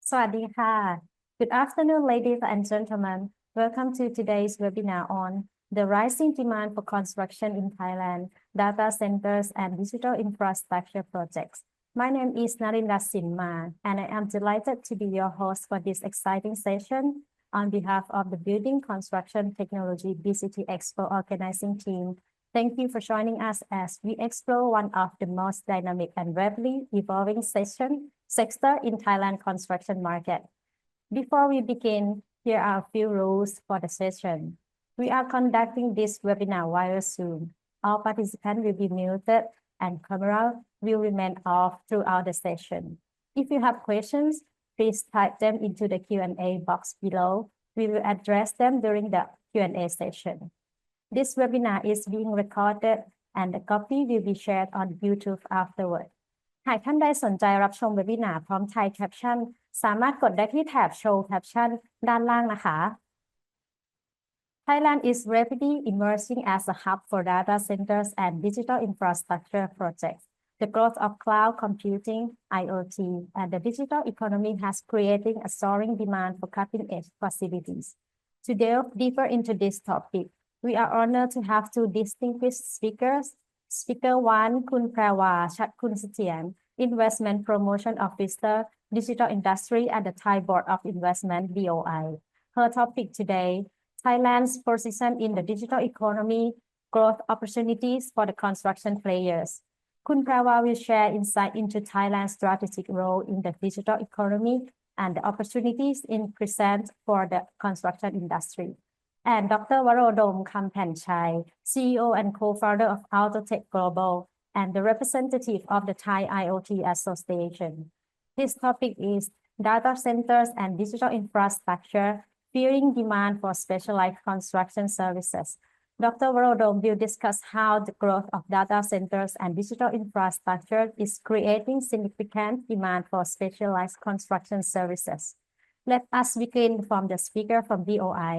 สวัสดีค่ะ Good afternoon, ladies and gentlemen. Welcome to today's webinar on the rising demand for construction in Thailand, data centers, and digital infrastructure projects. My name is Narinda Sinma, and I am delighted to be your host for this exciting session on behalf of the Building Construction Technology BCT Expo organizing team. Thank you for joining us as we explore one of the most dynamic and rapidly evolving sector in Thailand construction market. Before we begin, here are a few rules for the session. We are conducting this webinar via Zoom. All participants will be muted and camera will remain off throughout the session. If you have questions, please type them into the Q&A box below. We will address them during the Q&A session. This webinar is being recorded and the copy will be shared on YouTube afterward. หากท่านใดสนใจรับชมเวบินาร์พร้อมไทยแคปชั่นสามารถกดได้ที่แถบ Show Caption ด้านล่างนะคะ Thailand is rapidly emerging as a hub for data centers and digital infrastructure projects. The growth of cloud computing, IoT, and the digital economy has created a soaring demand for cutting-edge facilities. To delve deeper into this topic, we are honored to have two distinguished speakers. Speaker 1 คุณแพรวาชัดคุณเสถียร Investment Promotion Officer, Digital Industry at the Thai Board of Investment (BOI). Her topic today: Thailand's position in the digital economy, growth opportunities for the construction players. คุณแพรวา will share insight into Thailand's strategic role in the digital economy and the opportunities it presents for the construction industry. And Dr. Warodom Kampanchai, CEO and co-founder of Autotech Global and the representative of the Thai IoT Association. His topic is data centers and digital infrastructure, fueling demand for specialized construction services. Dr. Warodom will discuss how the growth of data centers and digital infrastructure is creating significant demand for specialized construction services. Let us begin from the speaker from BOI.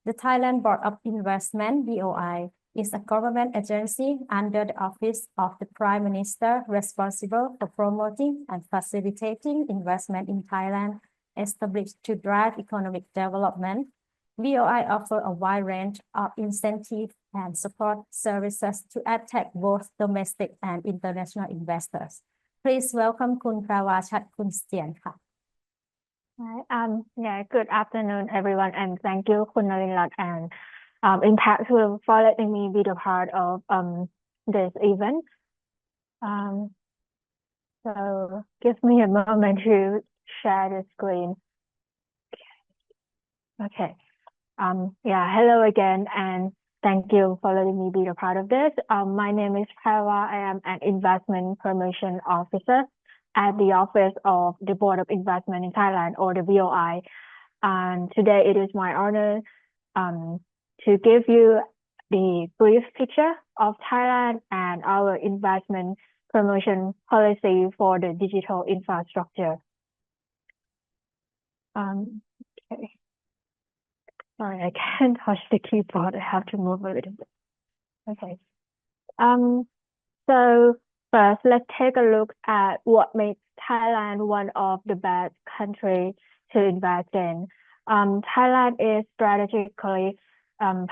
The Thailand Board of Investment (BOI) is a government agency under the office of the Prime Minister responsible for promoting and facilitating investment in Thailand, established to drive economic development. BOI offers a wide range of incentive and support services to attract both domestic and international investors. Please welcome คุณแพรวาชัดคุณเสถียรค่ะ Hi, good afternoon, everyone, and thank you, Khun Narinda and Impact for letting me be the part of this event. So give me a moment to share the screen. Okay. Hello again, and thank you for letting me be a part of this. My name is Phaiwa. I am an investment promotion officer at the office of the Board of Investment in Thailand, or the BOI. And today it is my honor to give you the brief picture of Thailand and our investment promotion policy for the digital infrastructure. Okay. Sorry, I can't touch the keyboard. I have to move a little bit. Okay. So first, let's take a look at what makes Thailand one of the best countries to invest in. Thailand is strategically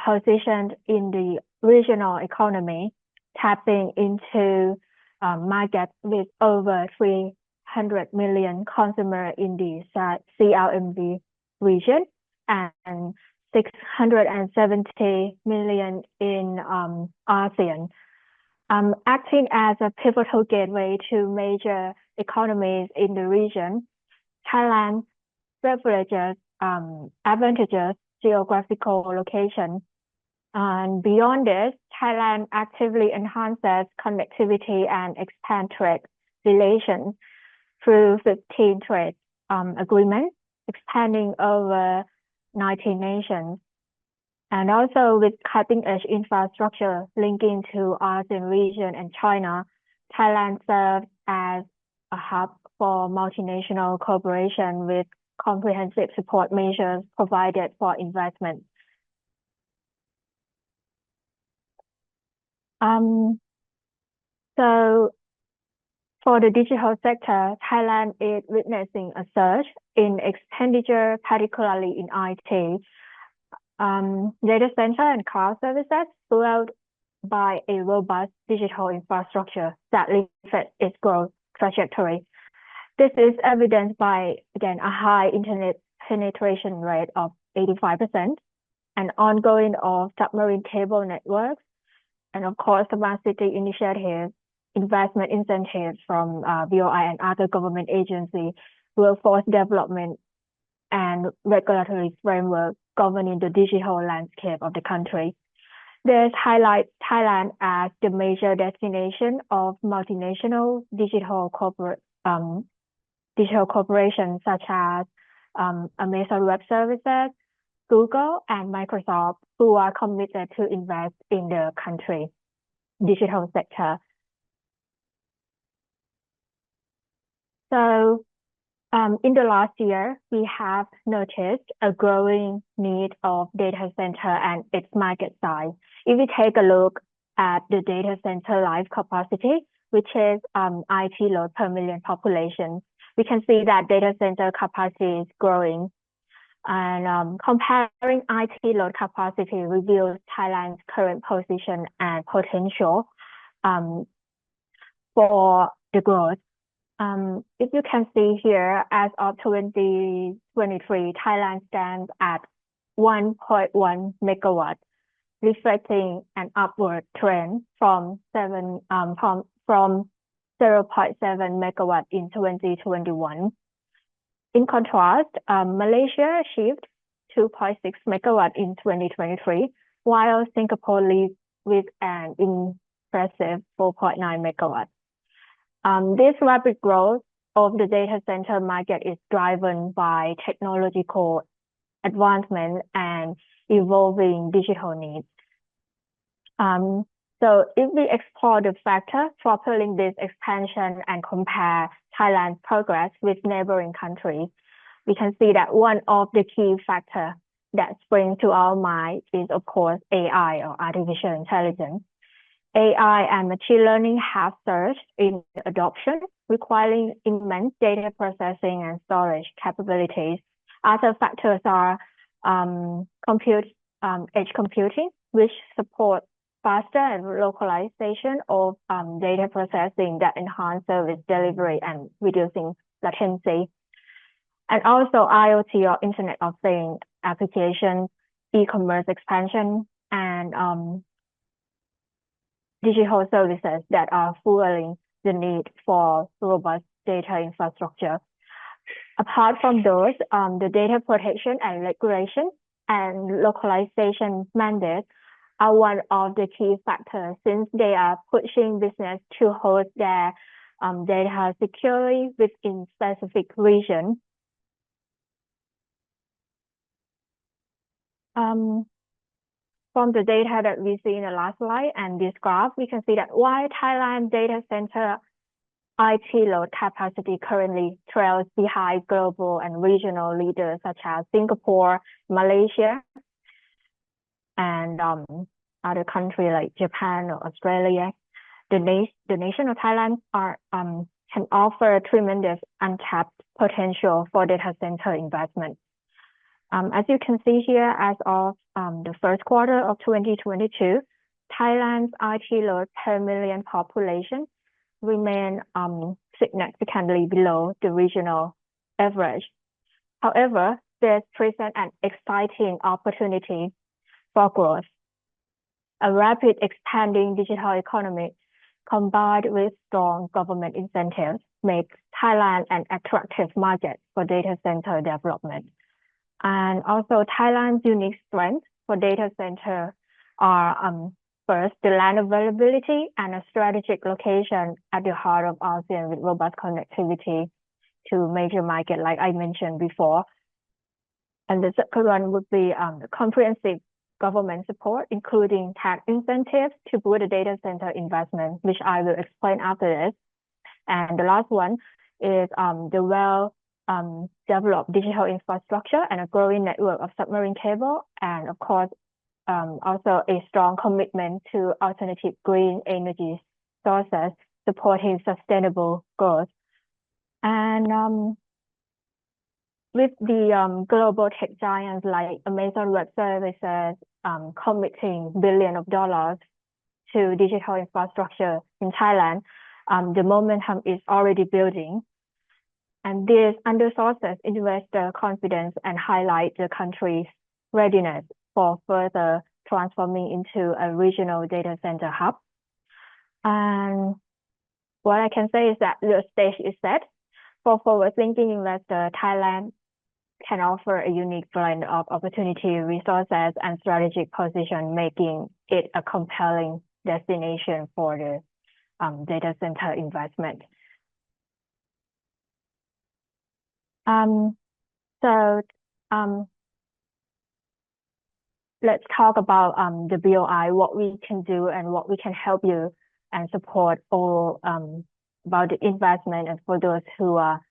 positioned in the regional economy, tapping into market with over 300 million consumers in the CLMV region and 670 million in ASEAN. Acting as a pivotal gateway to major economies in the region, Thailand leverages advantageous geographical location. And beyond this, Thailand actively enhances connectivity and expand trade relations through 15 trade agreements, expanding over 19 nations. And also with cutting-edge infrastructure linking to ASEAN region and China, Thailand serves as a hub for multinational cooperation with comprehensive support measures provided for investment. So For the digital sector, Thailand is witnessing a surge in expenditure, particularly in IT. Data center and cloud services fueled by a robust digital infrastructure that lifted its growth trajectory. This is evidenced by, again, a high internet penetration rate of 85%, and ongoing of submarine cable networks, and of course, smart city initiatives, investment incentives from BOI and other government agencies, workforce development, and regulatory framework governing the digital landscape of the country. This highlights Thailand as the major destination of multinational digital corporations such as Amazon Web Services, Google, and Microsoft, who are committed to invest in the country digital sector. So in the last year, we have noticed a growing need of data center and its market size. If we take a look at the data center live capacity, which is IT load per million population, we can see that data center capacity is growing. And comparing IT load capacity reveals Thailand's current position and potential for the growth. If you can see here, as of 2023, Thailand stands at 1.1 megawatt, reflecting an upward trend from 0.7 megawatt in 2021. In contrast, Malaysia achieved 2.6 megawatt in 2023, while Singapore leads with an impressive 4.9 megawatt. This rapid growth of the data center market is driven by technological advancement and evolving digital needs. So if we explore the factors propelling this expansion and compare Thailand's progress with neighboring countries, we can see that one of the key factors that springs to our mind is, of course, AI, or artificial intelligence. AI and machine learning have surged in adoption, requiring immense data processing and storage capabilities. Other factors are edge computing, which support faster and localization of data processing that enhance service delivery and reducing latency. And also IoT, or Internet of Things applications, e-commerce expansion, and digital services that are fueling the need for robust data infrastructure. Apart from those, the data protection and regulation and localization mandates are one of the key factors, since they are pushing business to host their data securely within specific regions. From the data that we see in the last slide and this graph, we can see that while Thailand data center IT load capacity currently trails behind global and regional leaders such as Singapore, Malaysia, and other countries like Japan or Australia, the nation of Thailand can offer tremendous untapped potential for data center investment. As you can see here, as of the first quarter of 2022, Thailand's IT load per million population remain significantly below the regional average. However, this presents an exciting opportunity for growth. A rapid expanding digital economy combined with strong government incentives makes Thailand an attractive market for data center development. And also Thailand's unique strengths for data center are first, the land availability and a strategic location at the heart of ASEAN with robust connectivity to major markets, like I mentioned before. And the second one would be the comprehensive government support, including tax incentives to boost the data center investment, which I will explain after this. And the last one is the developed digital infrastructure and a growing network of submarine cable, and of course, also a strong commitment to alternative green energy sources supporting sustainable growth. And with the global tech giants like Amazon Web Services committing billions of dollars to digital infrastructure in Thailand, the momentum is already building. And this underscores investor confidence and highlight the country's readiness for further transforming into a regional data center hub. And what I can say is that the stage is set for forward-thinking investor. Thailand can offer a unique blend of opportunity, resources, and strategic position, making it a compelling destination for the data center investment. So let's talk about the BOI, what we can do and what we can help you and support all about the investment, and for those who are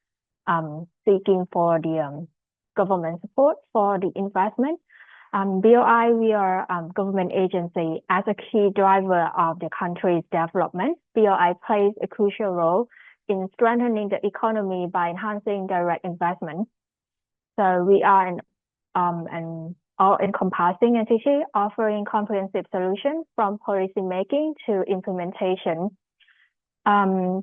seeking for the government support for the investment. BOI, we are a government agency. As a key driver of the country's development, BOI plays a crucial role in strengthening the economy by enhancing direct investment. So we are an all-encompassing entity offering comprehensive solutions from policy making to implementation. As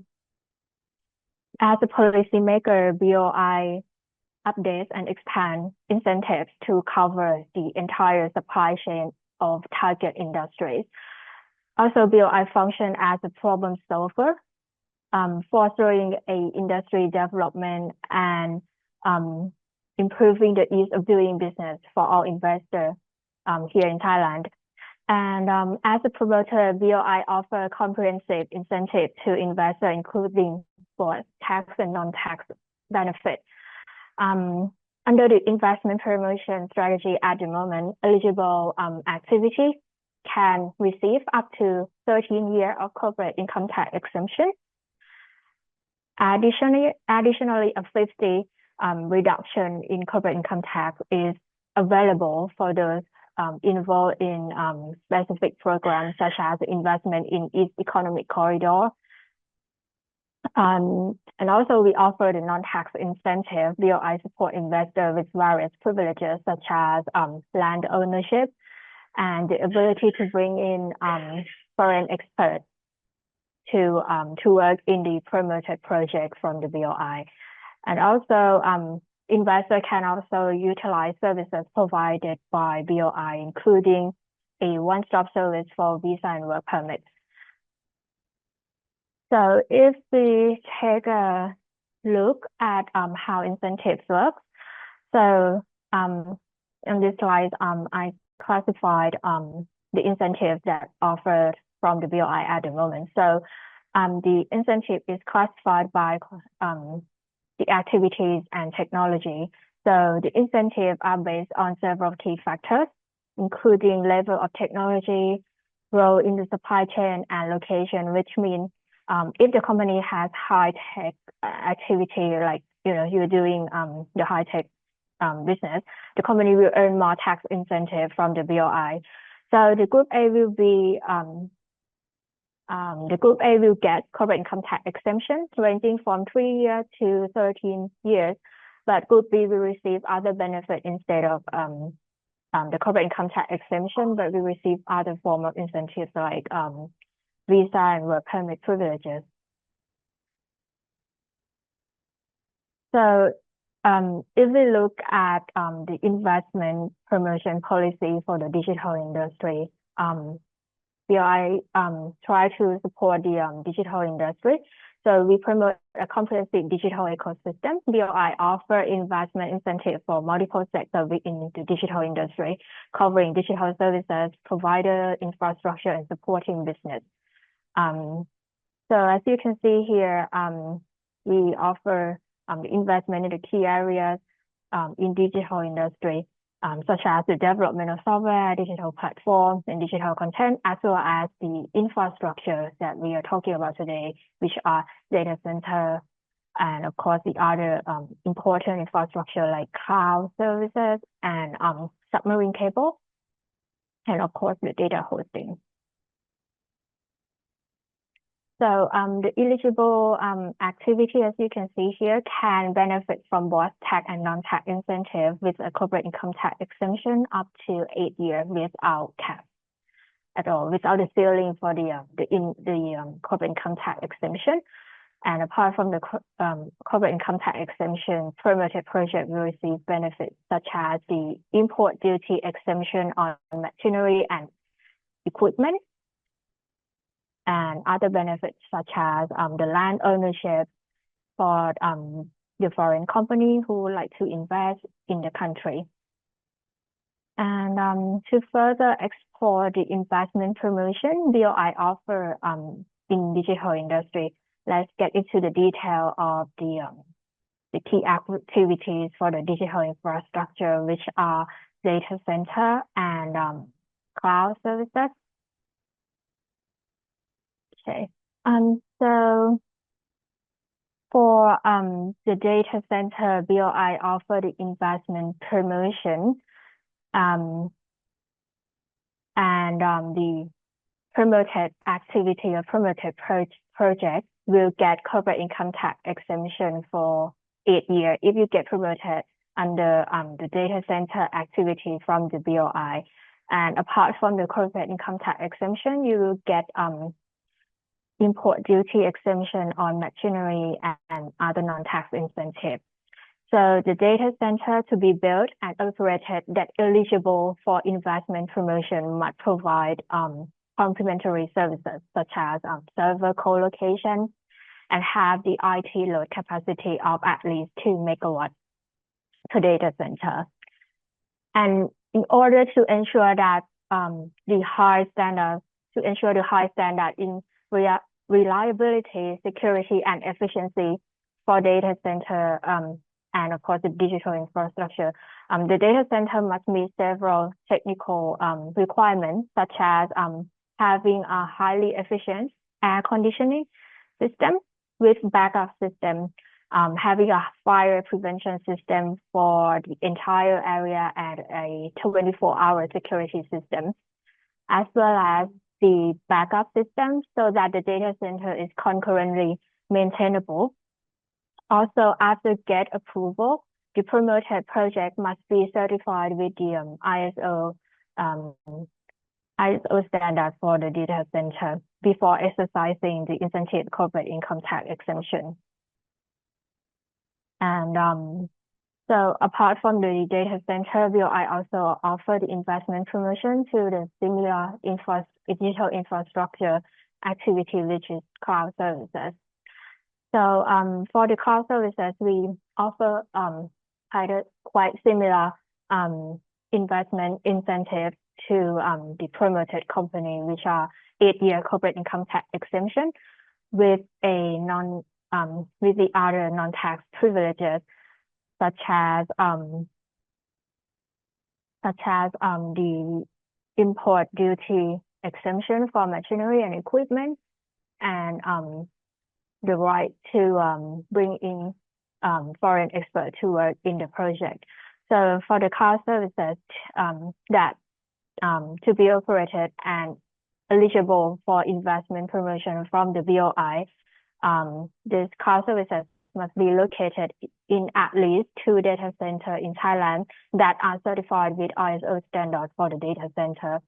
a policymaker, BOI updates and expand incentives to cover the entire supply chain of target industries. Also, BOI function as a problem solver, fostering a industry development and improving the ease of doing business for all investors here in Thailand. And as a promoter, BOI offer comprehensive incentive to investors, including both tax and non-tax benefits. Under the investment promotion strategy at the moment, eligible activity can receive up to 13 years of corporate income tax exemption. Additionally, a 50 reduction in corporate income tax is available for those involved in specific programs such as investment in East Economic Corridor. And also we offer the non-tax incentive. BOI support investors with various privileges such as land ownership and the ability to bring in foreign experts to work in the promoted project from the BOI. And also investors can also utilize services provided by BOI, including a one-stop service for visa and work permits. So if we take a look at how incentives work, so in this slide, I classified the incentives that offered from the BOI at the moment. So the incentive is classified by the activities and technology. So the incentives are based on several key factors, including level of technology, role in the supply chain, and location, which means if the company has high tech activity, like you're doing the high tech business, the company will earn more tax incentive from the BOI. So the Group A will be get corporate income tax exemption ranging from 3 years to 13 years, but Group B will receive other benefit instead of the corporate income tax exemption, but we receive other form of incentives like visa and work permit privileges. So if we look at the investment promotion policy for the digital industry, BOI try to support the digital industry. So we promote a comprehensive digital ecosystem. BOI offer investment incentive for multiple sectors within the digital industry, covering digital services, provider, infrastructure, and supporting business. So as you can see here, we offer investment in the key areas in digital industry, such as the development of software, digital platforms, and digital content, as well as the infrastructure that we are talking about today, which are data center, and of course the other important infrastructure like cloud services and submarine cable, and of course the data hosting. So the eligible activity, as you can see here, can benefit from both tax and non-tax incentive with a corporate income tax exemption up to 8 years without cap at all, without the ceiling for the corporate income tax exemption. And apart from the corporate income tax exemption, promoted project will receive benefits such as the import duty exemption on machinery and equipment, and other benefits such as the land ownership for the foreign company who would like to invest in the country. And to further explore the investment promotion BOI offer in digital industry, let's get into the detail of the key activities for the digital infrastructure, which are data center and cloud services. Okay. So for the data center, BOI offer the investment promotion, and the promoted activity or promoted project will get corporate income tax exemption for 8 years if you get promoted under the data center activity from the BOI. And apart from the corporate income tax exemption, you will get import duty exemption on machinery and other non-tax incentives. So the data center to be built and operated that eligible for investment promotion must provide complementary services such as server co-location and have the IT load capacity of at least 2 megawatts per data center. And in order to ensure that the high standard in reliability, security, and efficiency for data center and of course the digital infrastructure, the data center must meet several technical requirements, such as having a highly efficient air conditioning system with backup system, having a fire prevention system for the entire area, and a 24-hour security system, as well as the backup system so that the data center is concurrently maintainable. Also, after get approval, the promoted project must be certified with the ISO standard for the data center before exercising the incentive corporate income tax exemption. And so apart from the data center, BOI also offer the investment promotion to the similar digital infrastructure activity, which is cloud services. So for the cloud services, we offer quite similar investment incentives to the promoted company, which are 8-year corporate income tax exemption with the other non-tax privileges, such as the import duty exemption for machinery and equipment, and the right to bring in foreign experts to work in the project. So for the cloud services that to be operated and eligible for investment promotion from the BOI, these cloud services must be located in at least 2 data centers in Thailand that are certified with ISO standards for the data center.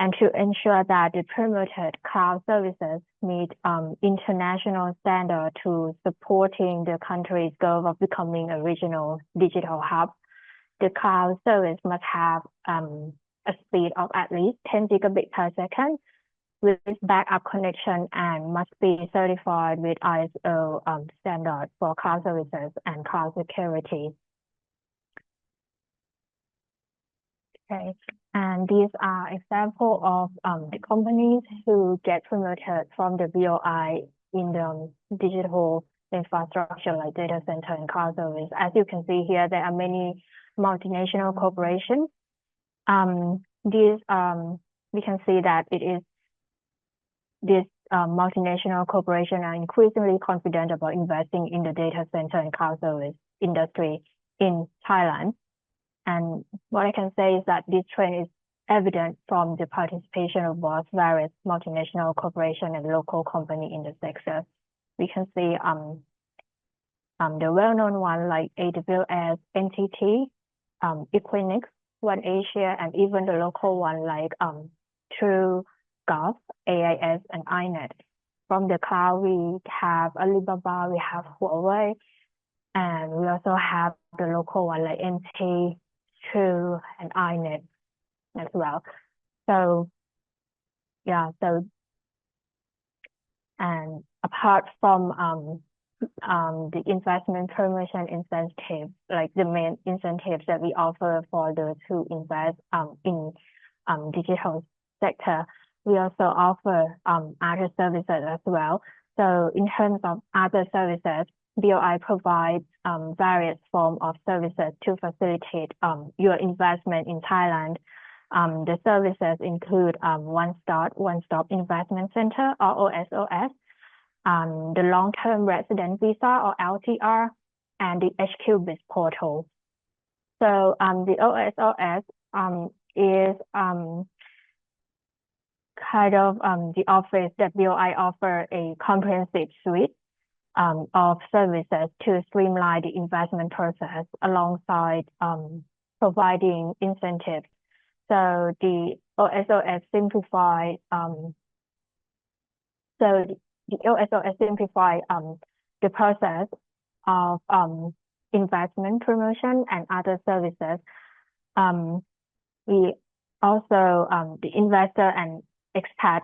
And to ensure that the promoted cloud services meet international standards to supporting the country's goal of becoming a regional digital hub, the cloud service must have a speed of at least 10 gigabits per second with backup connection and must be certified with ISO standards for cloud services and cloud security. Okay, and these are examples of the companies who get promoted from the BOI in the digital infrastructure like data center and cloud service. As you can see here, there are many multinational corporations. We can see that these multinational corporations are increasingly confident about investing in the data center and cloud service industry in Thailand. And what I can say is that this trend is evident from the participation of both various multinational corporations and local companies in the sector. We can see the well-known one like AWS, NTT, Equinix, One Asia, and even the local one like True Golf, AIS, and iNet. From the cloud, we have Alibaba, we have Huawei, and we also have the local one like NT, True, and iNet as well. So yeah, and apart from the investment promotion incentive, like the main incentives that we offer for those who invest in digital sector, we also offer other services as well. So in terms of other services, BOI provides various forms of services to facilitate your investment in Thailand. The services include one-stop investment center or OSOS, the long-term resident visa or LTR, and the HQ Biz portal. So the OSOS is kind of the office that BOI offer a comprehensive suite of services to streamline the investment process alongside providing incentives. So the OSOS simplify the process of investment promotion and other services. We also the investor and expat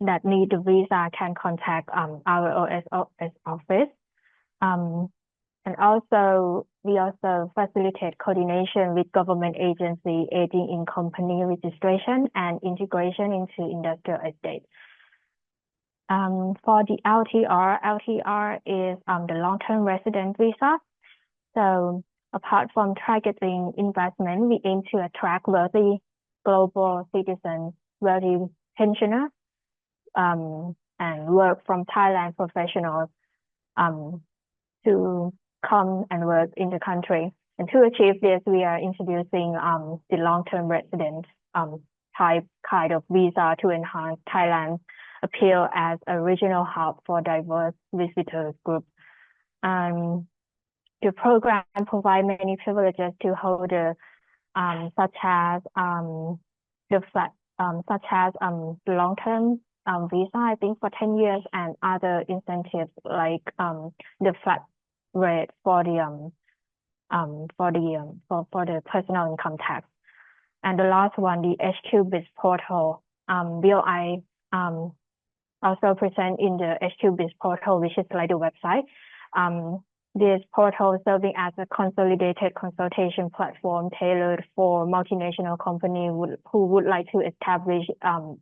that need the visa can contact our OSOS office. And also, we also facilitate coordination with government agency aiding in company registration and integration into industrial estate. For the LTR is the long-term resident visa. So apart from targeting investment, we aim to attract wealthy global citizens, wealthy pensioners, and work from Thailand professionals to come and work in the country. And to achieve this, we are introducing the long-term resident type kind of visa to enhance Thailand's appeal as a regional hub for diverse visitors group. The program provides many privileges to holders, such as the long-term visa, I think for 10 years, and other incentives like the flat rate for the personal income tax. And the last one, the HQ Biz portal, BOI also present in the HQ Biz portal, which is like the website. This portal serving as a consolidated consultation platform tailored for multinational companies who would like to establish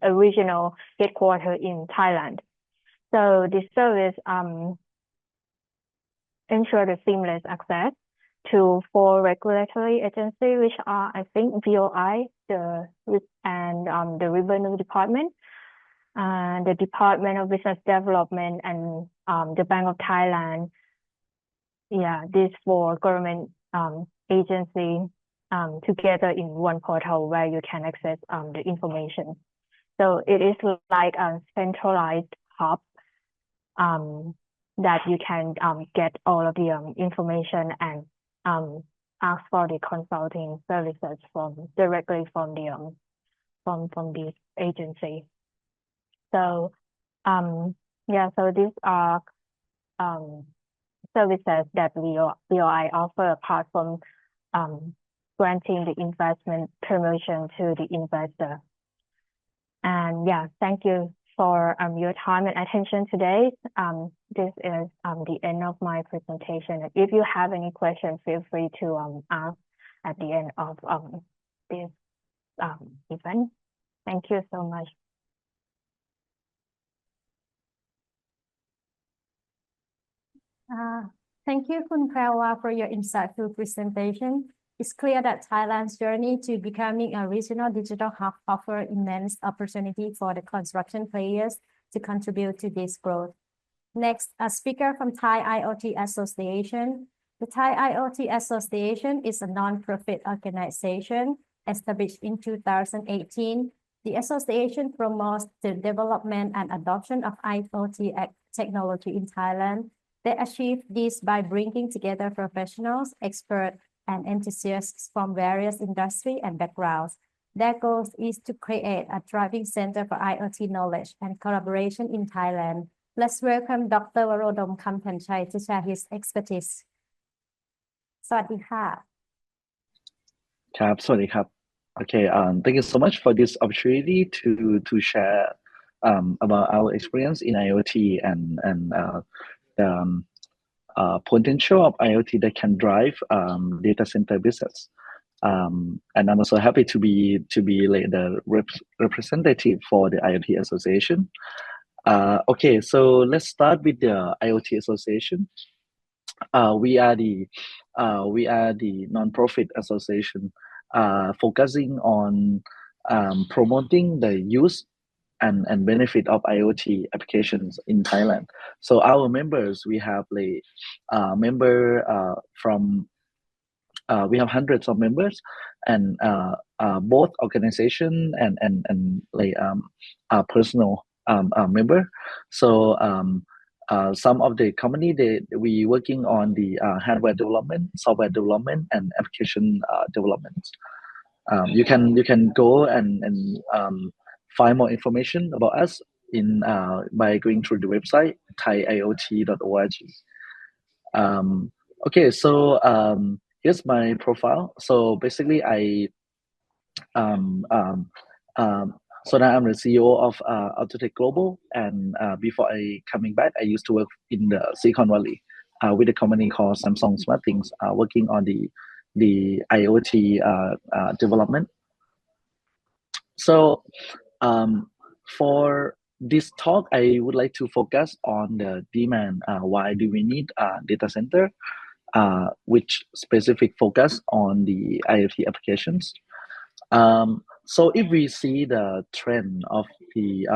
a regional headquarters in Thailand. So this service ensure the seamless access to 4 regulatory agencies, which are, I think, BOI, the Revenue Department, the Department of Business Development, and the Bank of Thailand. Yeah, these 4 government agencies together in one portal where you can access the information. So it is like a centralized hub that you can get all of the information and ask for the consulting services directly from the agency. So yeah, so these are services that BOI offer apart from granting the investment promotion to the investor. And yeah, thank you for your time and attention today. This is the end of my presentation. If you have any questions, feel free to ask at the end of this event. Thank you so much. Thank you, Khun Prawa, for your insightful presentation. It's clear that Thailand's journey to becoming a regional digital hub offers immense opportunity for the construction players to contribute to this growth. Next, a speaker from Thai IoT Association. The Thai IoT Association is a non-profit organization Established in 2018, the association promotes the development and adoption of IoT technology in Thailand. They achieve this by bringing together professionals, experts, and enthusiasts from various industries and backgrounds. Their goal is to create a thriving center for IoT knowledge and collaboration in Thailand. Let's welcome Dr. Warodom Kampanchai to share his expertise. สวัสดีค่ะ ครับ สวัสดีครับ Okay, thank you so much for this opportunity to share about our experience in IoT and the potential of IoT that can drive data center business. And I'm also happy to be like the representative for the IoT Association. Okay, so let's start with the IoT Association. We are the non-profit association focusing on promoting the use and benefit of IoT applications in Thailand. So our members, we have like we have hundreds of members, and both organization and like personal member. So some of the company we working on the hardware development, software development, and application development. You can go and find more information about us in by going through the website thaiiot.org. Okay, so here's my profile. So basically, so now I'm the CEO of Autotech Global, and before I coming back, I used to work in the Silicon Valley with a company called Samsung Smart Things, working on the IoT development. So for this talk, I would like to focus on the demand. Why do we need a data center? Which specific focus on the IoT applications. So if we see the trend of the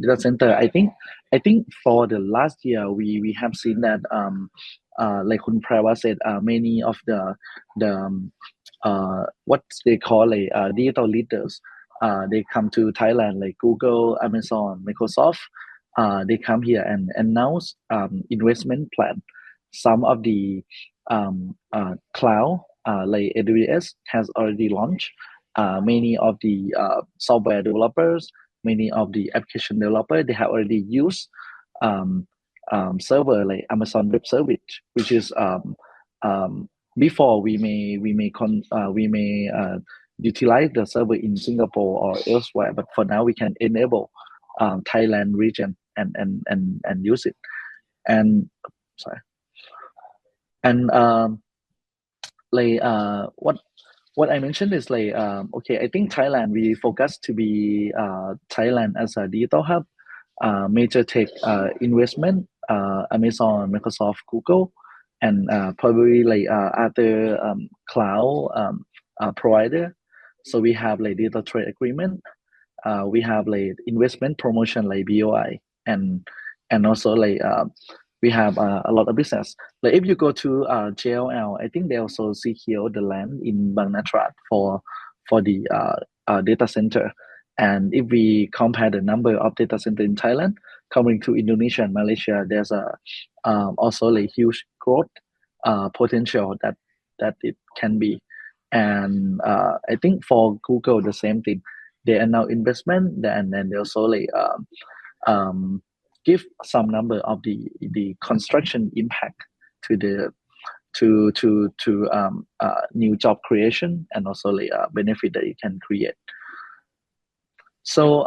data center, I think for the last year we have seen that like Khun Prava said, many of the what they call digital leaders, they come to Thailand, like Google, Amazon, Microsoft. They come here and announce investment plan. Some of the cloud like AWS has already launched. Many of the software developers, many of the application developers, they have already used server like Amazon Web Service, which is before we may utilize the server in Singapore or elsewhere, but for now we can enable Thailand region and use it. And sorry, and like what I mentioned is like okay, I think Thailand, we focus to be Thailand as a digital hub, major tech investment, Amazon, Microsoft, Google, and probably like other cloud provider. So we have like digital trade agreement, we have like investment promotion like BOI, and also like we have a lot of business. Like if you go to JLL, I think they also secure the land in Bang Natrat for the data center. And if we compare the number of data center in Thailand comparing to Indonesia and Malaysia, there's a also like huge growth potential that it can be. And I think for Google the same thing. They are now investment, and then they also like give some number of the construction impact to the new job creation, and also like benefit that it can create. So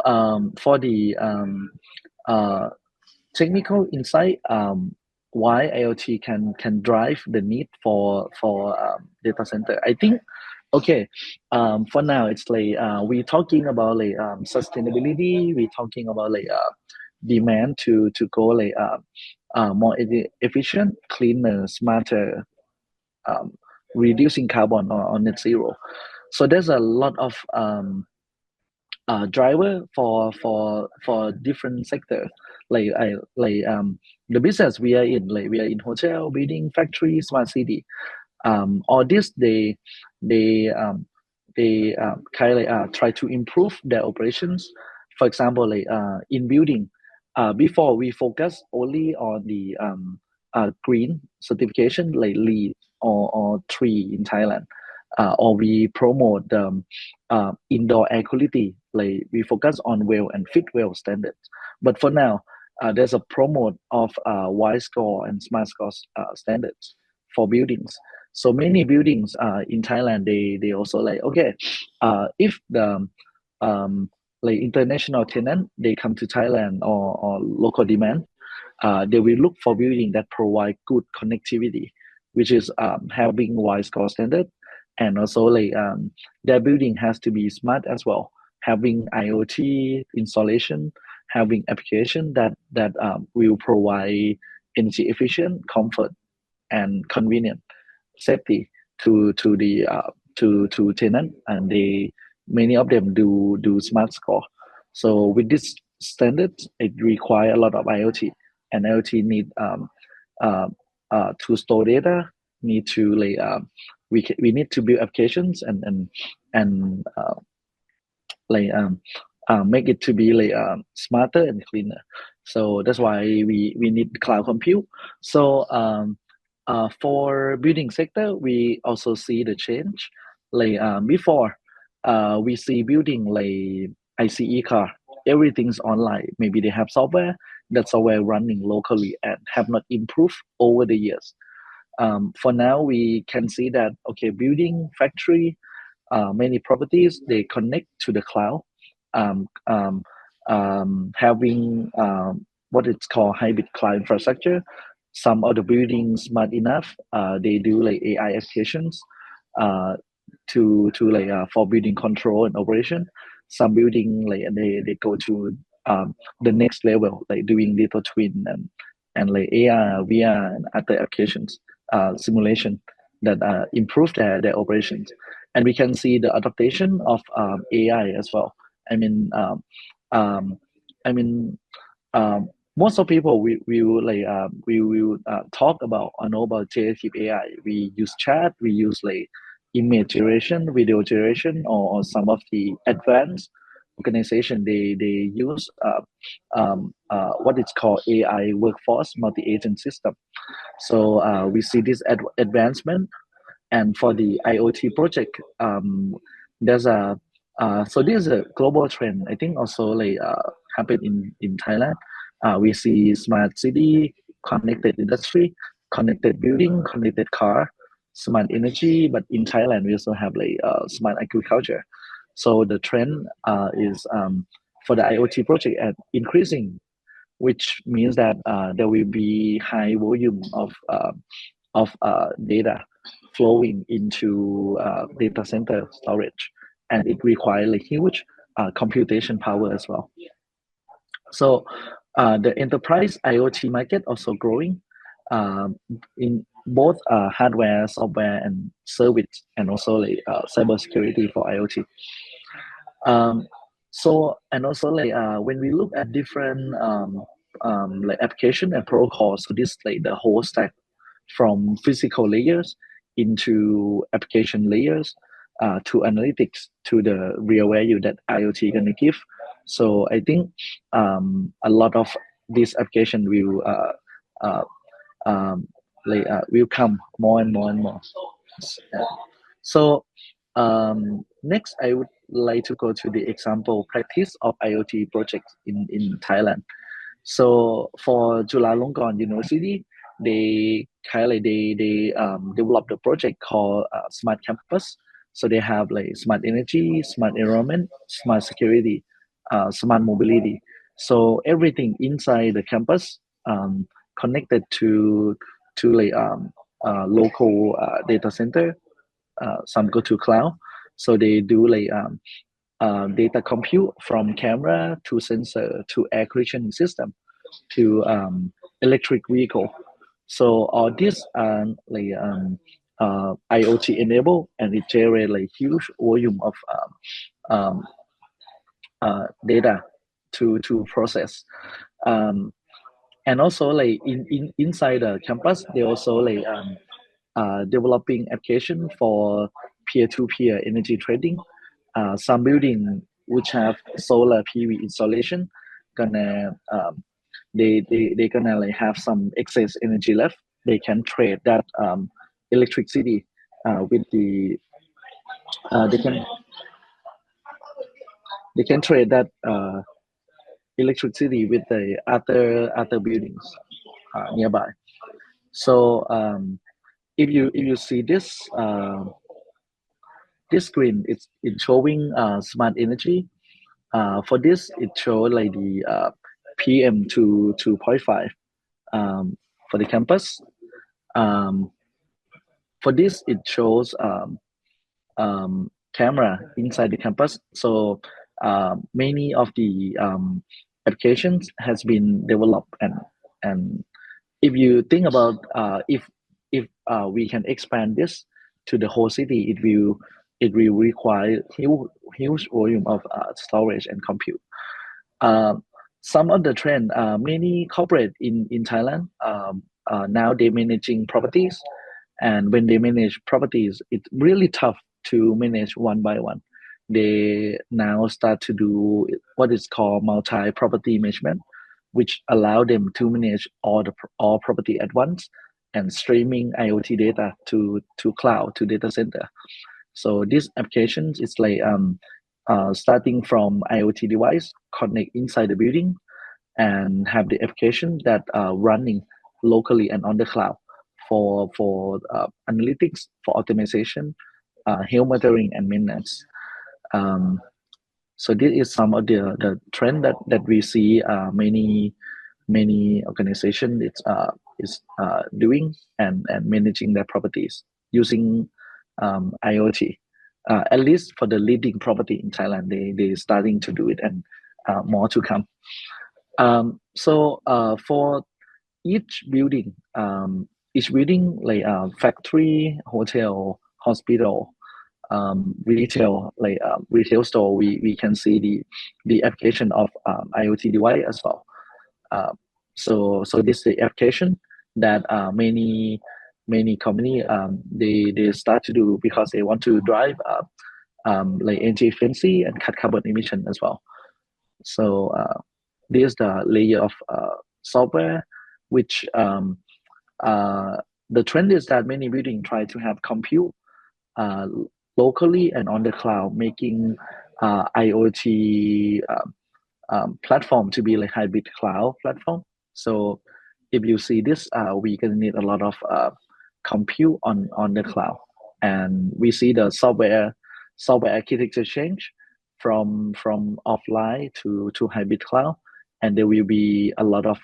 for the technical insight, why IoT can drive the need for data center, I think. Okay, for now it's like we talking about like sustainability. We talking about like demand to go like more efficient, cleaner, smarter, reducing carbon or net zero. So there's a lot of driver for different sector. Like the business we are in, like we are in hotel, building, factory, smart city. All this they they kind of try to improve their operations. For example, like in building, before we focus only on the green certification like LEED or tree in Thailand, or we promote the indoor air quality, like we focus on well and fit well standards. But for now, there's a promote of Y score and smart score standards for buildings. So many buildings in Thailand, they also like, okay, if the like international tenant they come to Thailand, or local demand, they will look for building that provide good connectivity, which is having wide score standard, and also like their building has to be smart as well, having IoT installation, having application that will provide energy efficient, comfort, and convenient, safety to the to tenant, and they many of them do smart score. So with this standard, it require a lot of IoT, and IoT need uh, to store data, need to like we need to build applications and like make it to be like smarter and cleaner. So that's why we need cloud compute. So for building sector, we also see the change. Like before, we see building like ICE car, everything's online. Maybe they have software, that software running locally and have not improved over the years. For now, we can see that okay, building factory, many properties they connect to the cloud, um, um, having what it's called hybrid cloud infrastructure. Some of the buildings smart enough, they do like AI applications uh, to like for building control and operation. Some building like they go to the next level, like doing digital twin and like AR, VR, and other applications, simulation that improve their operations. And we can see the adaptation of AI as well. I mean, um, I mean, most of people we will like we will talk about or know about generative AI. We use chat, we use like image generation, video generation, or some of the advanced organization they use what is called AI workforce multi-agent system. So we see this advancement. And for the IoT project, there's a so this is a global trend. I think also like happen in Thailand. We see smart city, connected industry, connected building, connected car, smart energy. But in Thailand, we also have like smart agriculture. So the trend is for the IoT project at increasing, which means that there will be high volume of data flowing into data center storage, and it requires a huge computation power as well. So the enterprise IoT market also growing in both hardware, software, and service, and also like cybersecurity for IoT. Um, so and also like when we look at different like application and protocols, so this like the whole stack from physical layers into application layers to analytics to the real value that IoT gonna give. So I think a lot of this application will uh, will come more and more and more. So next, I would like to go to the example practice of IoT projects in Thailand. So for Chulalongkorn University, they kind of they developed a project called Smart Campus. So they have like smart energy, smart environment, smart security, smart mobility. So everything inside the campus connected to like local data center. Some go to cloud. So they do like data compute from camera to sensor to air conditioning system to electric vehicle. So all this are like IoT enabled, and it generate like huge volume of data to process. And also like inside the campus, they also like developing application for peer-to-peer energy trading. Some building which have solar PV installation gonna they gonna like have some excess energy left. They can trade that electricity with the they can trade that electricity with the other buildings nearby. So if you see this this screen, it's showing smart energy. For this, it shows like the PM to 2.5 for the campus. Um, for this, it shows camera inside the campus. So many of the applications has been developed, and if you think about if we can expand this to the whole city, it will require huge volume of storage and compute. Um, some of the trend, many corporate in Thailand now they managing properties, and when they manage properties, it's really tough to manage one by one. They now start to do what is called multi-property management, which allow them to manage all property at once and streaming IoT data to cloud to data center. So this application is like starting from IoT device connect inside the building and have the application that running locally and on the cloud for analytics, for optimization, health monitoring and maintenance. So this is some of the trend that we see many organization is doing and managing their properties using IoT. At least for the leading property in Thailand, they starting to do it, and more to come. So for each building, like factory, hotel, hospital, retail, like retail store, we can see the application of IoT device as well. So this is the application that many company they start to do because they want to drive like energy efficiency and cut carbon emission as well. So this is the layer of software, which the trend is that many buildings try to have compute locally and on the cloud, making IoT platform to be like hybrid cloud platform. So if you see this, we're gonna need a lot of compute on the cloud, and we see the software architecture change from offline to hybrid cloud, and there will be a lot of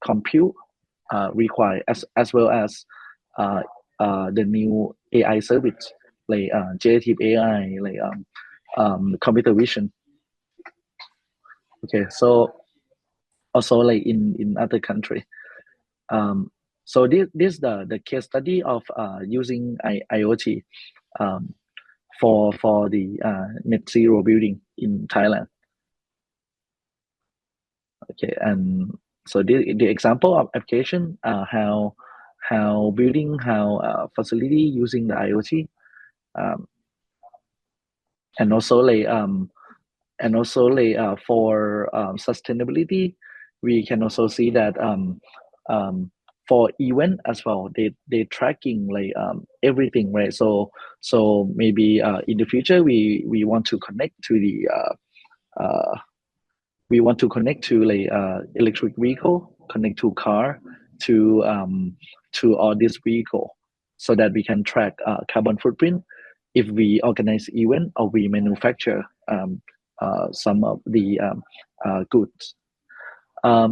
compute required as well as the new AI service like generative AI, like computer vision. Okay, so also like in other country. So this the case study of using IoT for the net zero building in Thailand. Okay, and so the example of application, how building, how facility using the IoT, and also like for sustainability, we can also see that for event as well, they tracking like everything, right? So maybe in the future we want to connect to the like electric vehicle, connect to car, to all this vehicle, so that we can track carbon footprint if we organize event or we manufacture some of the goods. I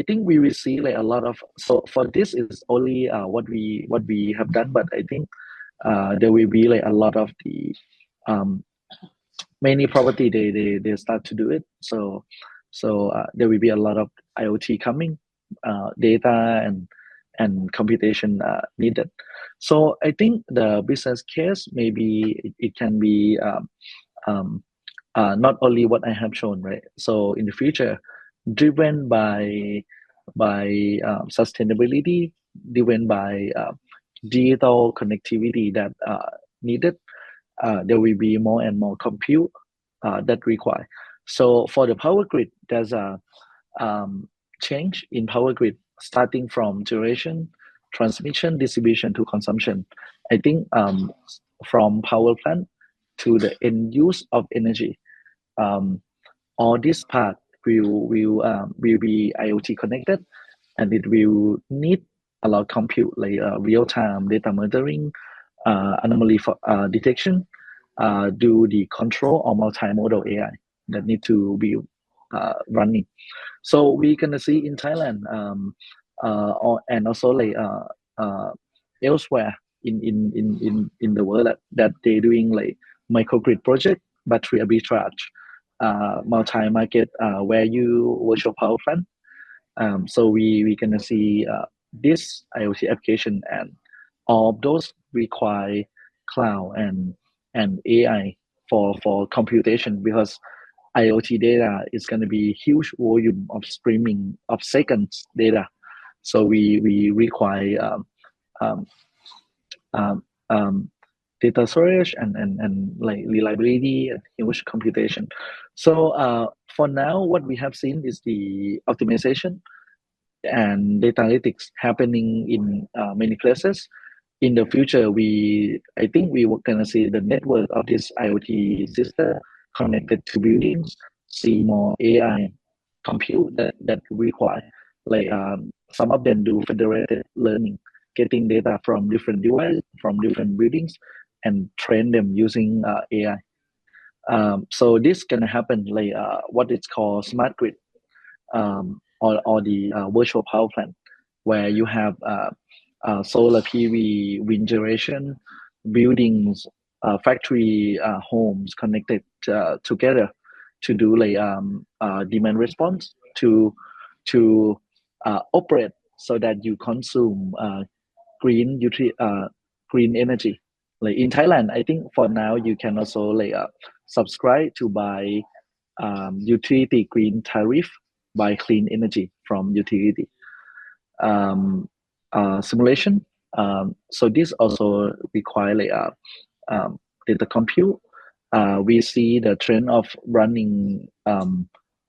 think we will see like a lot of, so for this is only what we have done, but I think there will be like a lot of the many property they start to do it. So there will be a lot of IoT coming, data and computation needed. So I think the business case, maybe it can be not only what I have shown, right? So in the future, driven by sustainability, driven by digital connectivity that needed, there will be more and more compute that require. So for the power grid, there's a change in power grid starting from generation, transmission, distribution to consumption. I think from power plant to the end use of energy, all this part will be IoT connected, and it will need a lot of compute like real time data monitoring, anomaly for detection, do the control or multimodal AI that need to be running. So we're gonna see in Thailand, and also like elsewhere in the world that they're doing like microgrid project, battery arbitrage, multi-market value virtual power plant. So we gonna see this IoT application, and all of those require cloud and AI for computation, because IoT data is going to be huge volume of streaming of seconds data. So we require um, um, um, data storage and like reliability and huge computation. So for now, what we have seen is the optimization and data analytics happening in many places. In the future, I think we were gonna see the network of this IoT system connected to buildings, see more AI compute that require. Like some of them do federated learning, getting data from different devices, from different buildings, and train them using AI. So this can happen like what is called smart grid, or the virtual power plant, where you have solar PV, wind generation, buildings, factory, homes connected together to do like demand response to operate so that you consume green green energy. Like in Thailand, I think for now you can also like subscribe to buy utility green tariff, buy clean energy from utility. Simulation. So this also require like data compute. We see the trend of running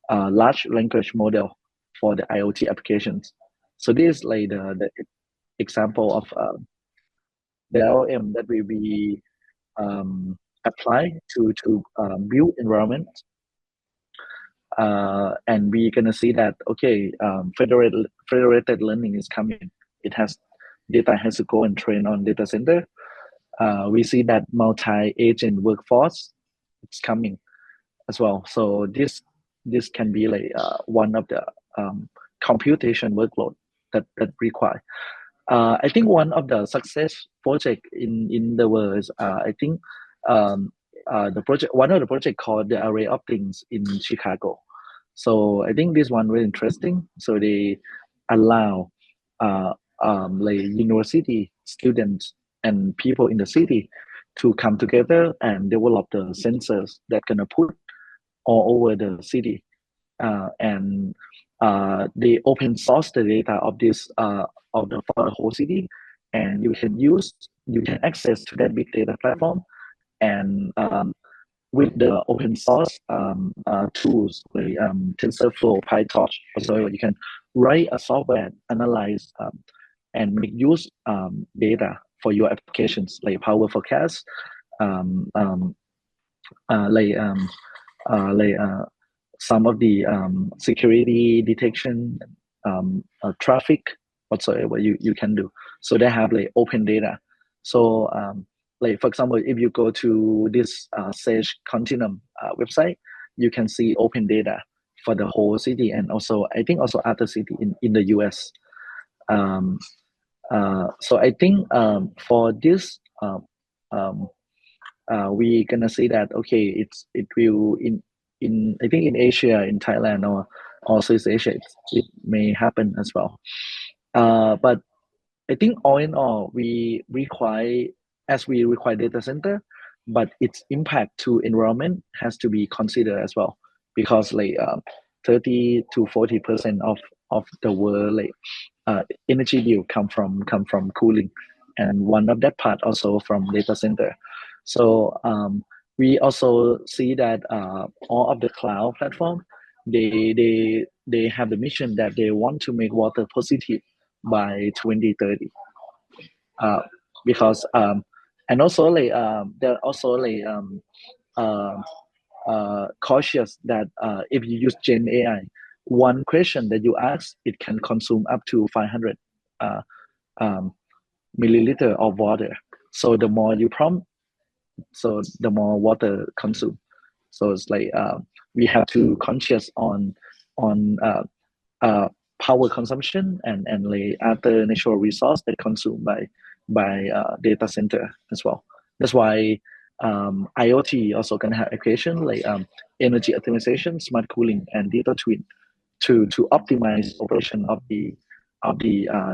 large language model for the IoT applications. So this is like the example of the LLM that will be applied to build environment. And we're gonna see that okay, federated learning is coming. It has data has to go and train on data center. We see that multi-agent workforce it's coming as well. So this can be like one of the computation workload that require. I think one of the success project in the world is I think one of the project called the Array of Things in Chicago. So I think this one very interesting. So they allow like university students and people in the city to come together and develop the sensors that gonna put all over the city, and they open source the data of this for the whole city, and you can access to that big data platform, and with the open source tools like TensorFlow, PyTorch, so you can write a software, analyze and make use data for your applications like power forecast, um, um, like some of the security detection, traffic whatsoever you can do. So they have like open data. So like for example, if you go to this Sage Continuum website, you can see open data for the whole city, and also I think also other city in the US. So I think for this we're gonna say that okay, it will in I think in Asia, in Thailand or also East Asia, it may happen as well. But I think all in all, we require data center, but its impact to environment has to be considered as well, because like 30 to 40% of the world like energy bill come from cooling. and one of that part also from data center. So we also see that all of the cloud platform, they have the mission that they want to make water positive by 2030. Uh, because and also like they're also like uh, cautious that if you use Gen AI, one question that you ask, it can consume up to 500 uh, um, milliliter of water. So the more you prompt, so the more water consume. So it's like we have to conscious on power consumption and like other natural resource that consumed by data center as well. That's why IoT also can have application like energy optimization, smart cooling, and data twin to optimize operation of the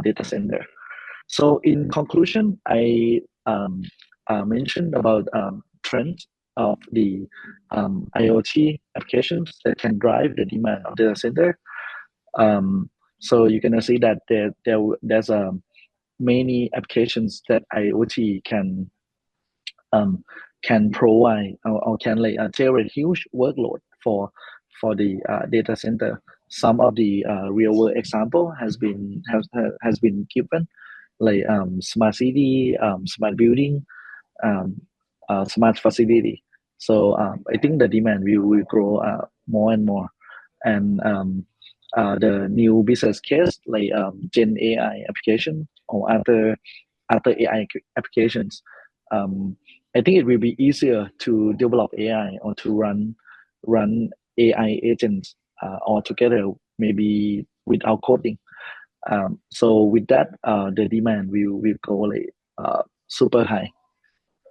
data center. So in conclusion, I mentioned about trends of the IoT applications that can drive the demand of data center. So you're gonna see that there's many applications that IoT can provide or can like generate huge workload for the data center. Some of the real world example has been given, like smart city, smart building, um, smart facility. So I think the demand will grow more and more, and the new business case like Gen AI application or other AI applications. I think it will be easier to develop AI or to run AI agents altogether, maybe without coding. So with that, the demand will go like super high.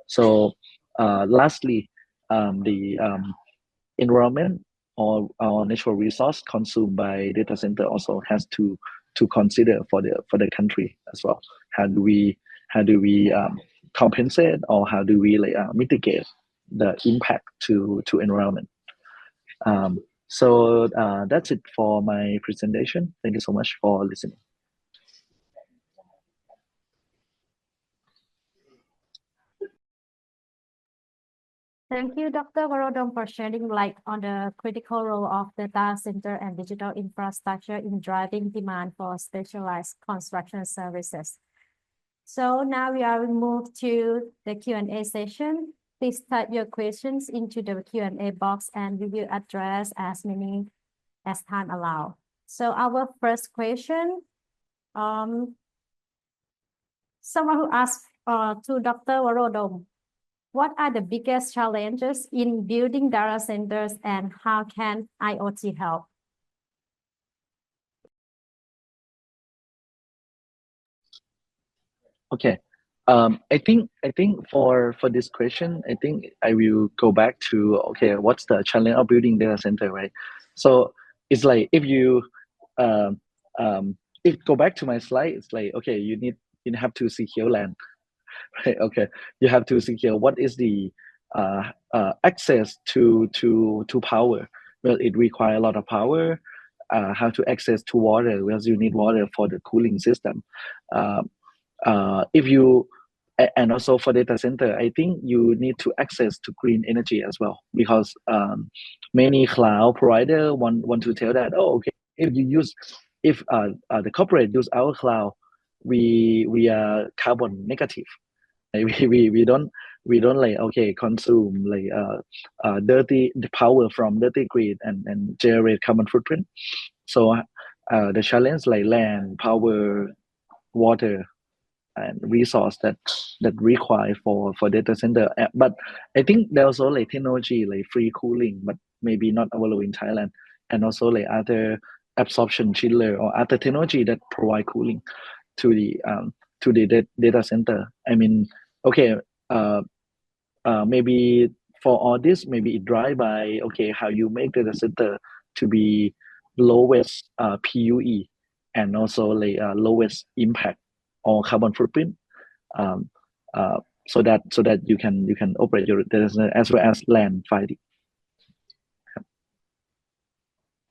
So lastly, the environment or natural resource consumed by data center also has to consider for the country as well. How do we compensate, or how do we like mitigate the impact to environment? So that's it for my presentation. Thank you so much for listening. Thank you, Dr. Varodom, for shedding light on the critical role of data center and digital infrastructure in driving demand for specialized construction services. So now we are moved to the Q&A session. Please type your questions into the Q&A box and we will address as many as time allow. So our first question, someone who asked to Dr. Varodom, what are the biggest challenges in building data centers and how can IoT help? Okay. I think for this question, I think I will go back to, okay, what's the challenge of building data center, right? So it's like if you if go back to my slide, it's like, okay, you have to secure land. Right? Okay, you have to secure what is the access to power. Well, it requires a lot of power. How to access to water? Well, you need water for the cooling system. If you and also for data center, I think you need to access to green energy as well, because many cloud provider want to tell that, oh, okay, if the corporate use our cloud, we are carbon negative. Like, we don't like, okay, consume like dirty the power from dirty grid and generate carbon footprint. So the challenge like land, power, water, and resource that require for data center. But I think there's also like technology like free cooling, but maybe not available in Thailand, and also like other absorption chiller or other technology that provide cooling to the data center. I mean, okay, maybe for all this, maybe it drive by, okay, how you make data center to be lowest PUE and also like lowest impact or carbon footprint, um, so that you can operate your data center as well as land 5D.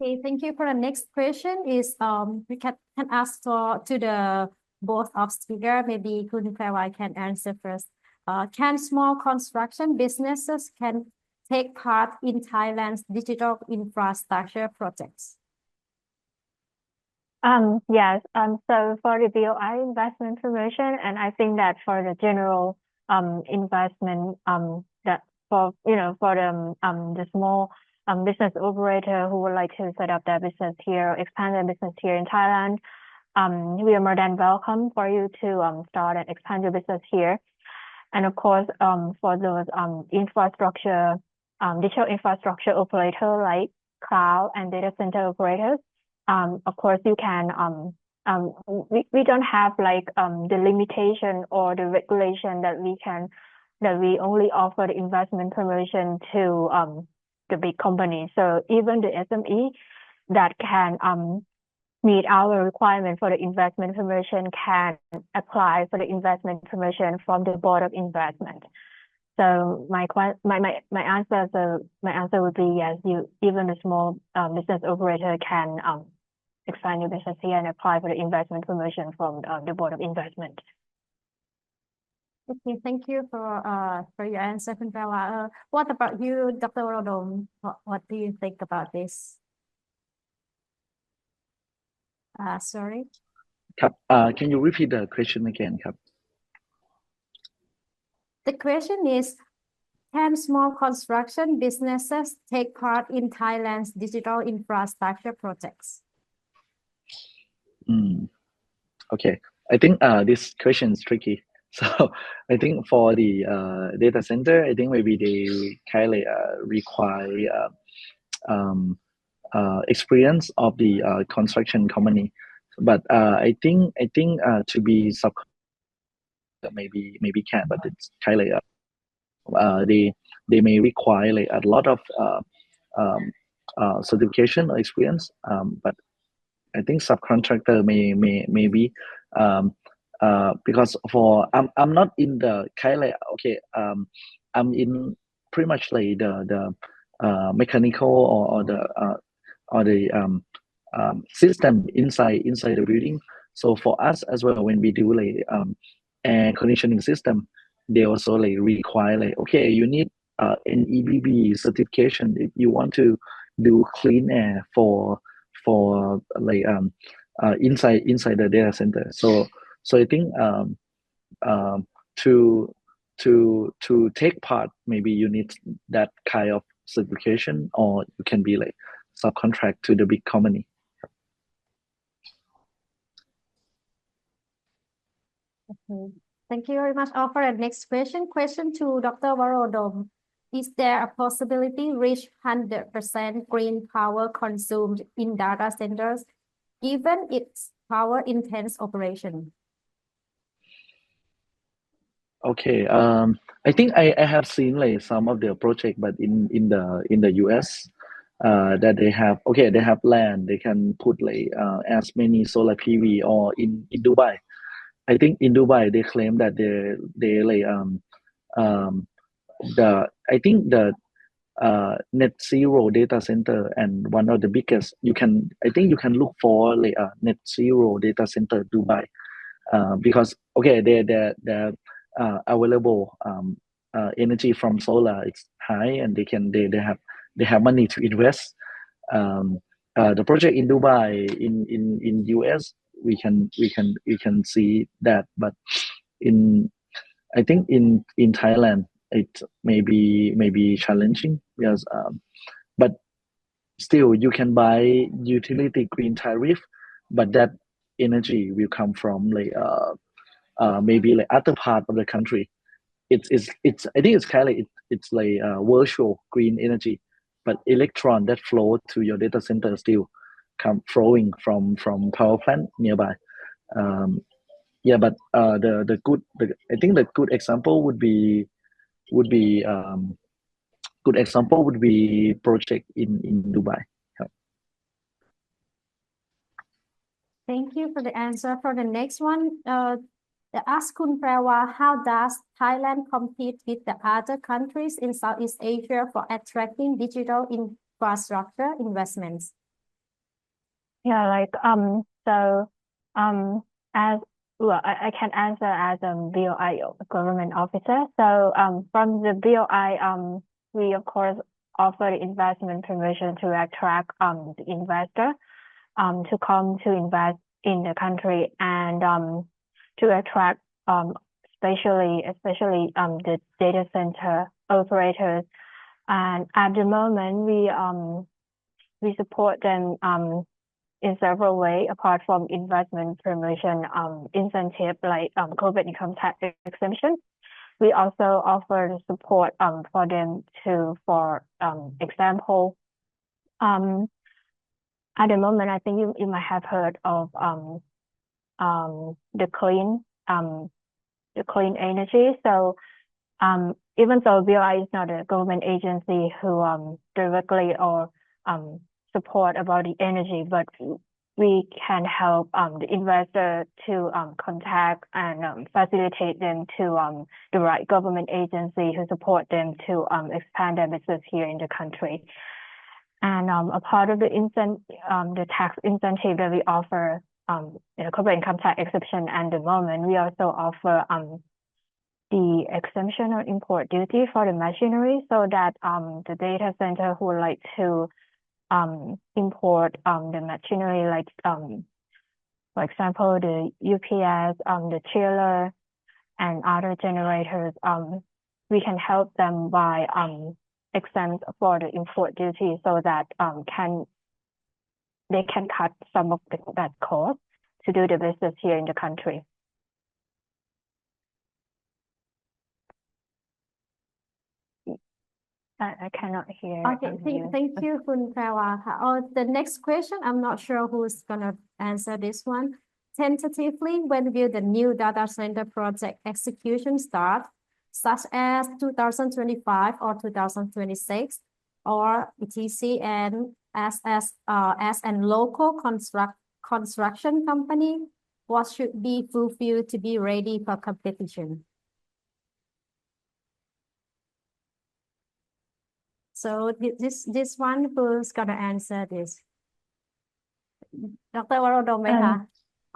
Okay, thank you. For the next question is we can ask to the both of speaker. Maybe Khun Phrawa can answer first. Can small construction businesses can take part in Thailand's digital infrastructure projects? Yes. So for the BOI investment promotion, and I think that for the general investment that for the small business operator who would like to set up their business here, expand their business here in Thailand, we are more than welcome for you to start and expand your business here. And of course, for those infrastructure, digital infrastructure operator like cloud and data center operators, of course you can we don't have like the limitation or the regulation that we only offer the investment promotion to the big companies. So even the SME that can meet our requirement for the investment promotion can apply for the investment promotion from the Board of Investment. So my answer would be yes. Even the small business operator can expand your business here and apply for the investment promotion from the Board of Investment. Okay, thank you for your answer, Khun Phrawa. What about you, Dr. Warodom? What do you think about this? Sorry. Can you repeat the question again, Kap? The question is, can small construction businesses take part in Thailand's digital infrastructure projects? Okay, I think this question is tricky. So I think for the data center, I think maybe they kind of require experience of the construction company. But I think to be sub maybe can, but it's kind of they may require like a lot of certification or experience. But I think subcontractor may be because for I'm not in the kind of I'm in pretty much like the mechanical or the system inside the building. So for us as well, when we do like air conditioning system, they also like require like you need an EBB certification if you want to do clean air for like inside the data center. So I think to take part, maybe you need that kind of certification, or you can be like subcontract to the big company. Okay. Thank you very much. For the next question. Question to Dr. Warodom. Is there a possibility reach 100% green power consumed in data centers, even its power intense operation? Okay. I think I have seen like some of their project, but in the US, that they have land, they can put like as many solar PV, or in Dubai. I think in Dubai they claim that they like the net zero data center, and one of the biggest, you can look for like a net zero data center Dubai, because they're available energy from solar is high, and they have money to invest. The project in Dubai, in US, we can see that, but I think in Thailand it may be challenging, because but still you can buy utility green tariff, but that energy will come from like maybe like other part of the country. It's I think it's kind of it's like virtual green energy, but electron that flow to your data center still come flowing from power plant nearby. But I think the good example would be project in Dubai. Thank you for the answer. For the next one, ask Khun Phrawa, how does Thailand compete with the other countries in Southeast Asia for attracting digital infrastructure investments? Yeah, like so as Well, I can answer as a BOI government officer. So from the BOI, we of course offer the investment permission to attract the investor to come to invest in the country and to attract especially the data center operators. And at the moment we support them in several ways apart from investment promotion incentive like corporate income tax exemption. We also offer support for them for example at the moment I think you might have heard of the clean energy. So even though BOI is not a government agency who directly or support about the energy, but we can help the investor to contact and facilitate them to the right government agency who support them to expand their business here in the country. And a part of the tax incentive that we offer, corporate income tax exemption at the moment, we also offer the exemption on import duty for the machinery, so that the data center who would like to import the machinery, like for example the UPS, the chiller, and other generators, we can help them by exempt for the import duty, so that they can cut some of that cost to do the business here in the country. I cannot hear. Okay, thank you, Khun Prawa. The next question, I'm not sure who's gonna answer this one. Tentatively, when will the new data center project execution start, such as 2025 or 2026, or etc. And as a local construction company, what should be fulfilled to be ready for competition? So this one, who's gonna answer this? Dr. Warodom ไหมคะ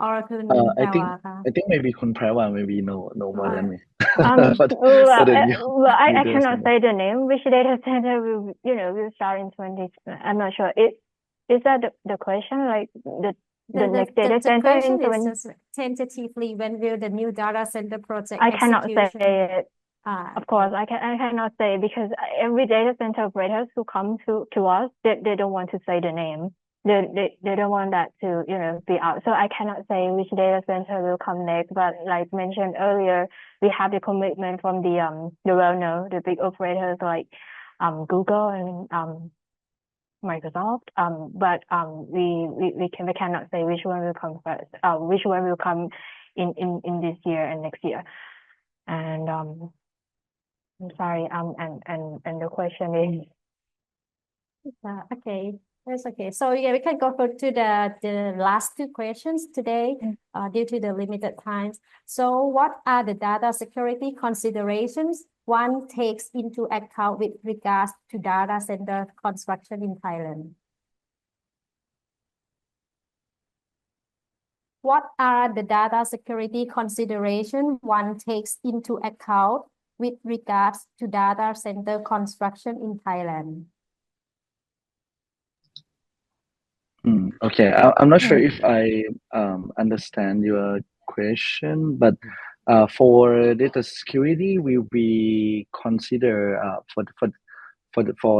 or คุณ I แพร think วาคะ I think maybe Khun Prava maybe know more than me. Well, I data cannot center. say the name. Which data center will start in 20. I'm not sure. Is that the question? Like the next data The center question in is just tentatively, when will the new data center project I cannot say execution? it. Of course, I cannot say, because every data center operators who come to us, they don't want to say the name. They don't want that to be out. So I cannot say which data center will come next. But like mentioned earlier, we have the commitment from the well-known, the big operators like Google and Microsoft. But we cannot say which one will come first. Which one will come in this year and next year. And I'm sorry. And the question is. Okay, that's okay. So yeah, we can go to the last two questions today, due to the limited times. So what are the data security considerations one takes into account with regards to data center construction in Thailand? What are the data security considerations one takes into account with regards to data center construction in Thailand? Okay, I'm not sure if I understand your question, but for data security, we consider for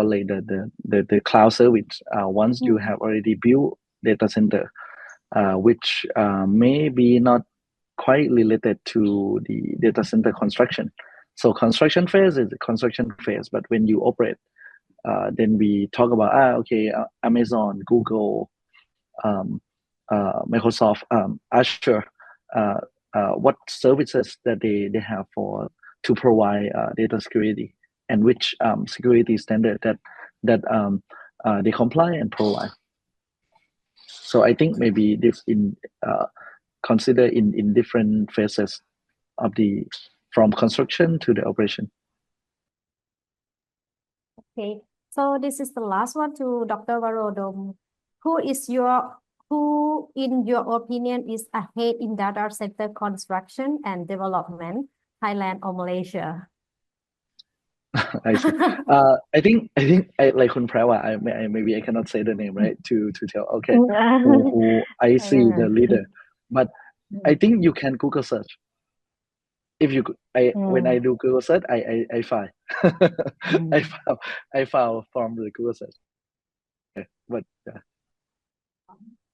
like the cloud service once you have already built data center, which may be not quite related to the data center construction. So construction phase is the construction phase, but when you operate, then we talk about okay, Amazon, Google, Microsoft, Azure, what services that they have to provide data security, and which security standard that they comply and provide. So I think maybe this consider in different phases of from construction to the operation. Okay, so this is the last one to Dr. Warodom. Who is your Who, in your opinion, is ahead in data center construction and development, Thailand or Malaysia? I see. I think like Kun Prawa, maybe I cannot say the name, right? To tell, okay, who I see the leader, but I think you can Google search. If you when I do Google search, I find I found from the Google search. Okay, but yeah.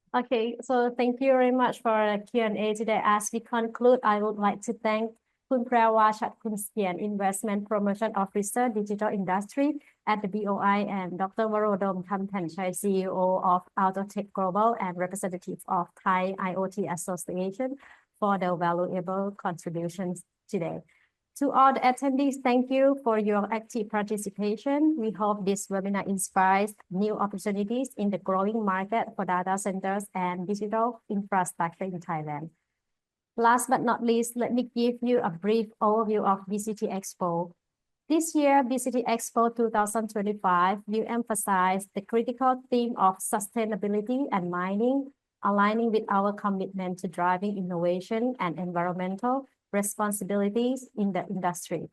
Okay, so thank you very much for the Q&A today. As we conclude, I would like to thank Kun Prawa Chatkunskian, Investment Promotion Officer, Digital Industry at the BOI, and Dr. Varodom Kamtanchai, CEO of Autotech Global and representative of Thai IoT Association for their valuable contributions today. To all the attendees, thank you for your active participation. We hope this webinar inspires new opportunities in the growing market for data centers and digital infrastructure in Thailand. Last but not least, let me give you a brief overview of BCT Expo. This year, BCT Expo 2025 will emphasize the critical theme of sustainability and mining, aligning with our commitment to driving innovation and environmental responsibilities in the industry.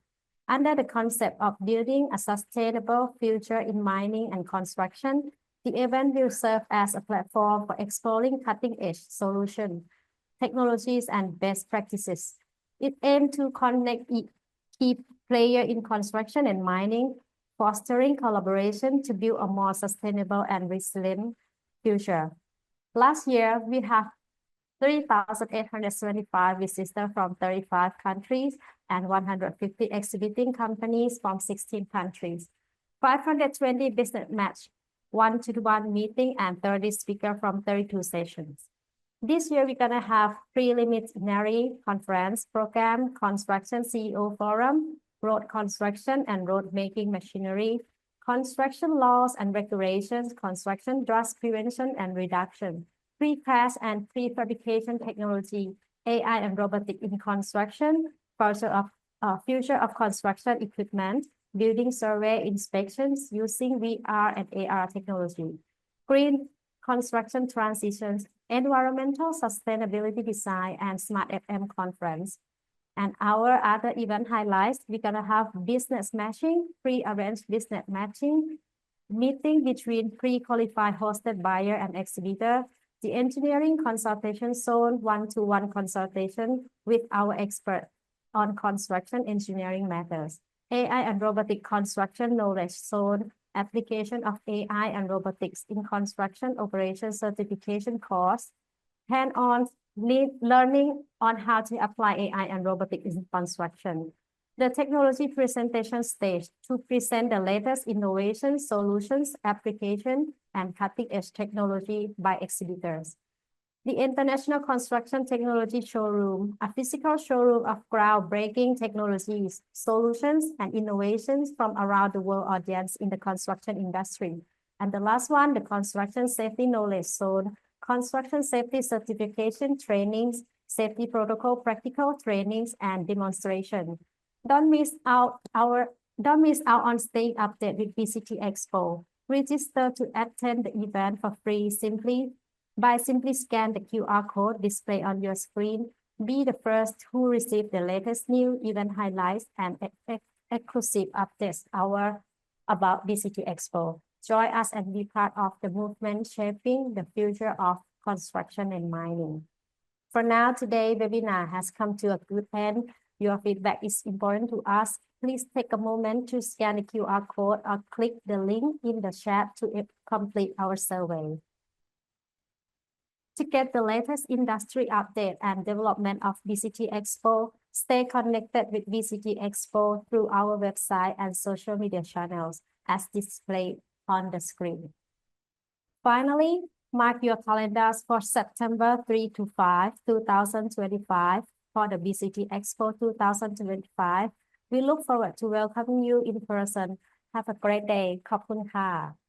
Under the concept of building a sustainable future in mining and construction, the event will serve as a platform for exploring cutting-edge solutions, technologies, and best practices. It aims to connect key players in construction and mining, fostering collaboration to build a more sustainable and resilient future. Last year, we have 3,875 visitors from 35 countries and 150 exhibiting companies from 16 countries, 520 business match, one-to-one meeting, and 30 speakers from 32 sessions. This year, we're gonna have preliminary conference program, construction CEO forum, road construction and road making machinery, construction laws and regulations, construction dust prevention and reduction, precast and prefabrication technology, AI and robotic in construction, future of construction equipment, building survey inspections using VR and AR technology, green construction transitions, environmental sustainability design, and Smart FM conference. And our other event highlights, we're gonna have business matching, pre-arranged business matching, meeting between pre-qualified hosted buyer and exhibitor, the engineering consultation zone, one-to-one consultation with our expert on construction engineering matters, AI and robotic construction knowledge zone, application of AI and robotics in construction operation certification course, hand-on learning on how to apply AI and robotics in construction. The technology presentation stage to present the latest innovation, solutions, application, and cutting-edge technology by exhibitors. The International Construction Technology Showroom, a physical showroom of groundbreaking technologies, solutions, and innovations from around the world audience in the construction industry. And the last one, the Construction Safety Knowledge Zone, construction safety certification trainings, safety protocol practical trainings, and demonstration. Don't miss out on staying updated with BCT Expo. Register to attend the event for free simply scan the QR code displayed on your screen. Be the first who receive the latest new event highlights and exclusive updates about BCT Expo. Join us and be part of the movement shaping the future of construction and mining. For now, today's webinar has come to a good end. Your feedback is important to us. Please take a moment to scan the QR code or click the link in the chat to complete our survey. To get the latest industry update and development of BCT Expo, stay connected with BCT Expo through our website and social media channels as displayed on the screen. Finally, mark your calendars for September 3 to 5, 2025 for the BCT Expo 2025. We look forward to welcoming you in person. Have a great day. ขอบคุณค่ะ